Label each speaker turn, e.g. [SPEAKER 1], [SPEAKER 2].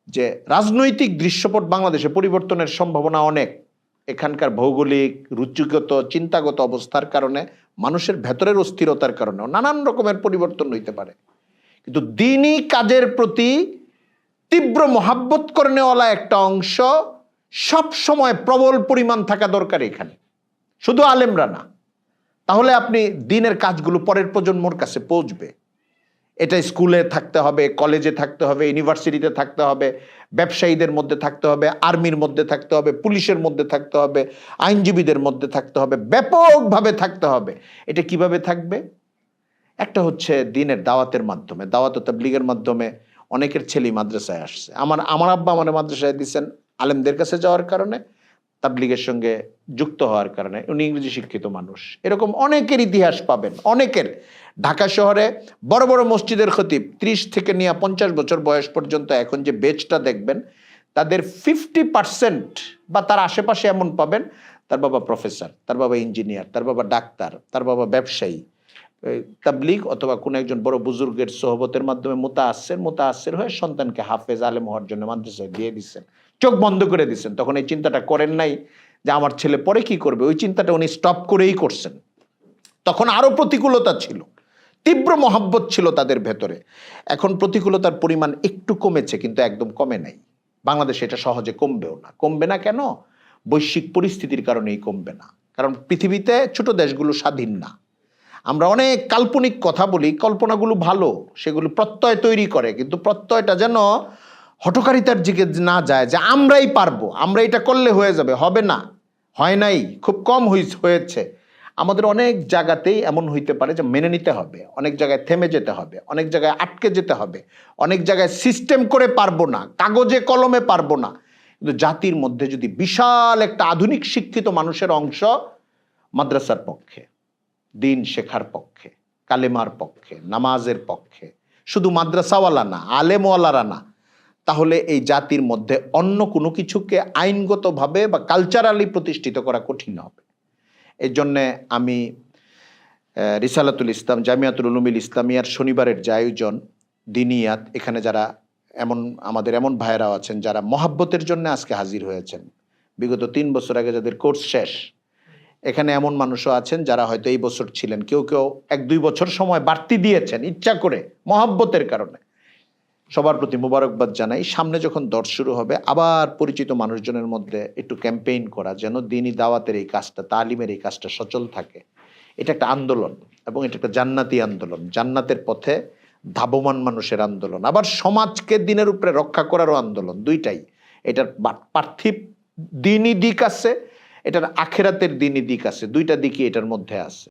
[SPEAKER 1] যে রাজনৈতিক দৃশ্যপট বাংলাদেশে পরিবর্তনের সম্ভাবনা অনেক। এখানকার ভৌগোলিক, রুচিগত, চিন্তাগত অবস্থার কারণে, মানুষের ভেতরের অস্থিরতার কারণে নানান রকমের পরিবর্তন হইতে পারে। কিন্তু দিনই কাজের প্রতি তীব্র মহাব্বত করে নেওয়ালা একটা অংশ সব সময় প্রবল পরিমাণ থাকা দরকার এখানে, শুধু আলেমরা না। তাহলে আপনি দিনের কাজগুলো পরের প্রজন্মর কাছে পৌঁছবে। এটা স্কুলে থাকতে হবে, কলেজে থাকতে হবে, ইউনিভার্সিটিতে থাকতে হবে, ব্যবসায়ীদের মধ্যে থাকতে হবে, আর্মির মধ্যে থাকতে হবে, পুলিশের মধ্যে থাকতে হবে, আইনজীবীদের মধ্যে থাকতে হবে, ব্যাপকভাবে থাকতে হবে। এটা কিভাবে থাকবে? একটা হচ্ছে দিনের দাওয়াতের মাধ্যমে, দাওয়াত ও তাবলীগের মাধ্যমে। অনেকের ছেলে মাদ্রাসায় আসছে। আমার আব্বা আমার মাদ্রাসায় দিচ্ছেন আলেমদের কাছে যাওয়ার কারণে, তাবলীগের সঙ্গে যুক্ত হওয়ার কারণে। উনি ইংরেজি শিক্ষিত মানুষ। এরকম অনেকের ইতিহাস পাবেন, অনেকের। ঢাকা শহরে বড় বড় মসজিদের খতিব 30 থেকে নিয়ে 50 বছর বয়স পর্যন্ত এখন যে বেচটা দেখবেন, তাদের 50% বা তার আশেপাশে এমন পাবেন, তার বাবা প্রফেসর, তার বাবা ইঞ্জিনিয়ার, তার বাবা ডাক্তার, তার বাবা ব্যবসায়ী। তাবলীগ অথবা কোনো একজন বড় বুজুর্গের সোহবতের মাধ্যমে মুতাআসসির হয়ে সন্তানকে হাফেজ আলেম হওয়ার জন্য মাদ্রাসায় দিয়ে দিচ্ছেন, চোখ বন্ধ করে দিচ্ছেন। তখন এই চিন্তাটা করেন নাই যে আমার ছেলে পরে কি করবে, ওই চিন্তাটা উনি স্টপ করেই করছেন। তখন আরো প্রতিকূলতা ছিল, তীব্র মহাব্বত ছিল তাদের ভেতরে। এখন প্রতিকূলতার পরিমাণ একটু কমেছে, কিন্তু একদম কমে নাই। বাংলাদেশে এটা সহজে কমবেও না। কমবে না কেন? বৈশ্বিক পরিস্থিতির কারণেই কমবে না। কারণ পৃথিবীতে ছোট দেশগুলো স্বাধীন না। আমরা অনেক কাল্পনিক কথা বলি, কল্পনাগুলো ভালো, সেগুলো প্রত্যয় তৈরি করে, কিন্তু প্রত্যয়টা যেন হঠকারিতার দিকে না যায় যে আমরাই পারবো, আমরা এটা করলে হয়ে যাবে। হবে না, হয় নাই, খুব কম হয়েছে। আমাদের অনেক জায়গাতেই এমন হইতে পারে যে মেনে নিতে হবে, অনেক জায়গায় থেমে যেতে হবে, অনেক জায়গায় আটকে যেতে হবে, অনেক জায়গায় সিস্টেম করে পারবো না, কাগজে কলমে পারবো না। কিন্তু জাতির মধ্যে যদি বিশাল একটা আধুনিক শিক্ষিত মানুষের অংশ মাদ্রাসার পক্ষে, দিন শেখার পক্ষে, কালেমার পক্ষে, নামাজের পক্ষে, শুধু মাদ্রাসাওয়ালা না, আলেমওয়ালারা না, তাহলে এই জাতির মধ্যে অন্য কোনো কিছুকে আইনগতভাবে বা কালচারালি প্রতিষ্ঠিত করা কঠিন হবে। এই জন্যে আমি রিসালাতুল ইসলাম, জামিয়াতুল উলুমিল ইসলামিয়ার শনিবারের যে আয়োজন দিনিয়াত, এখানে যারা আমাদের এমন ভাইয়েরাও আছেন যারা মহাব্বতের জন্য আজকে হাজির হয়েছেন। বিগত 3 বছর আগে যাদের কোর্স শেষ, এখানে এমন মানুষও আছেন যারা হয়তো এই বছর ছিলেন, কেউ 1-2 বছর সময় বাড়তি দিয়েছেন ইচ্ছা করে, মহাব্বতের কারণে। সবার প্রতি মুবারকবাদ জানাই। সামনে যখন দর্শ শুরু হবে, আবার পরিচিত মানুষজনের মধ্যে একটু ক্যাম্পেইন করা, যেন দিনী দাওয়াতের এই কাজটা, তালিমের এই কাজটা সচল থাকে। এটা একটা আন্দোলন, এবং এটা একটা জান্নাতি আন্দোলন, জান্নাতের পথে ধাবমান মানুষের আন্দোলন, আবার সমাজকে দিনের উপরে রক্ষা করারও আন্দোলন। দুইটাই। এটার পার্থিব দিনই দিক আছে, এটার আখেরাতের দিনই দিক আছে। দুইটা দিকই এটার মধ্যে আছে।